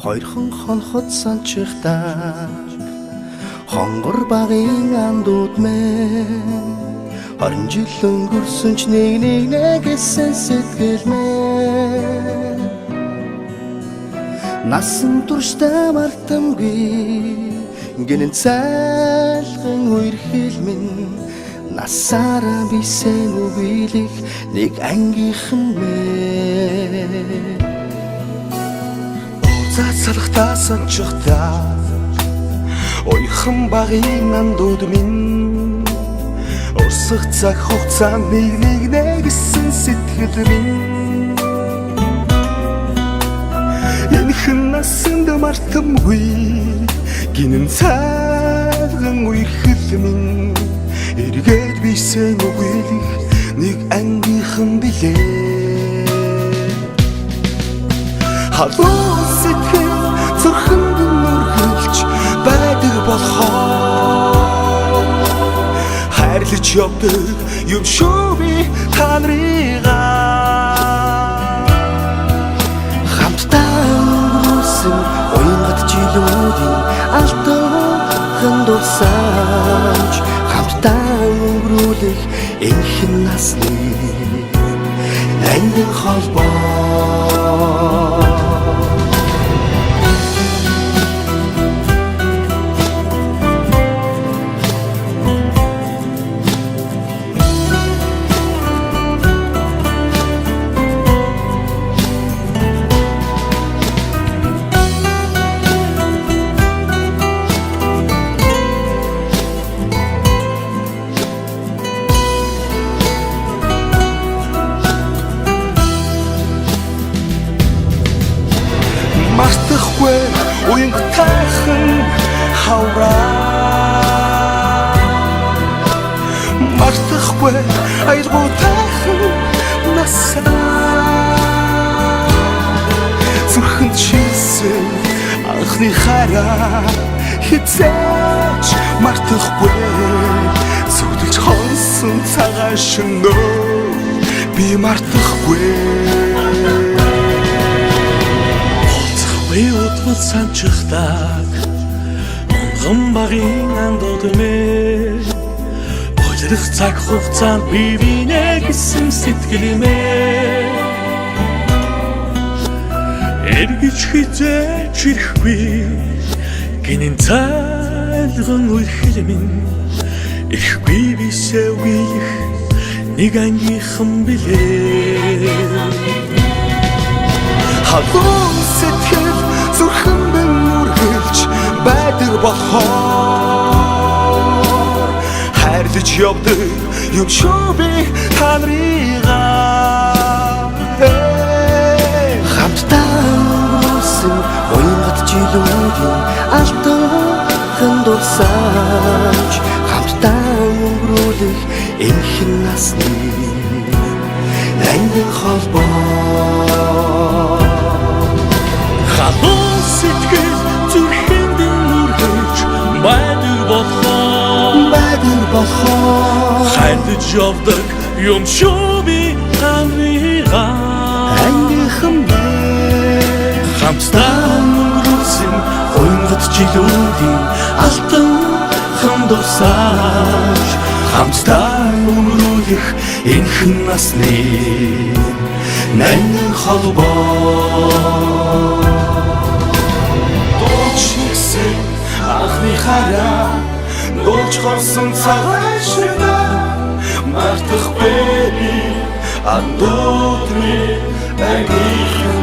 Хоёрхан хонхот санчихтаа хонгор багын андууд мэн 20 жил өнгөрсөн ч нэг гэсэн сэтгэл мэн насан туршдаа мартамгүй гинэн цайлган үерхэл минь насаараа бисен үгийлэх нэг ангийнхан мэн Цацалхтаа санчихтаа ойхон багын андууд минь урсах цаг хугацаанд нэг нэгсэн сэтгэл минь энэхэн насанд мартамгүй гинэн цайлган үерхэл минь эргээд бисен үгийлэх нэг ангийнхан билээ халуун сэтгэл зүрхэнд нүргэлж байдаг болохоор хайрлаж явдаг юм шүү би та нарыгаа хамтдаа өнгөрсөн уянгат жилүүдийн алтан дурсамж хамтдаа өнгөрүүлэх энхэн насны ангин холбоо мартахгүй уянгатайхан хавраа мартахгүй айлгуутайхан насаа зүрхэнд чийсэн анхны хараа хизээч мартахгүй зүудэлж хонсон цагаан шөнөө би мартахгүй Уутгал санчихтаа онгон багын андууд мэ Бойлох цаг хугацаанд бивинэ гэсэн сэтгэл мэ эргэж хизээч ирэхгүй гинэн цайлган үерхэл минь ирэхгүй бисээ үгийлэх нэг ангийнхан билээ халуун сэтгэл зүрхэнд нүргэлж байдаг болохоор хайрлаж явдаг юм шүү би та нарыгаа хамтдаа өнгөрсөн уянгат жилүүдийн алтан дурсамж хамтдаа өнгөрүүлэх энхэн насны ангин холбоо халуун сэтгэл зүрхэнд нүргэлж байдаг болохоор хайрлаж явдаг юм шүү би та нарыгаа ангийнхан мэн хамтдаа өнгөрүүлсэн уянгат жилүүдийн алтан дурсамж хамтдаа өнгөрүүлэх энхэн насны ангин холбоо Анхны хараа дуулж гарсан цагаан шөнөө мартахгүй андууд минь ангийнхан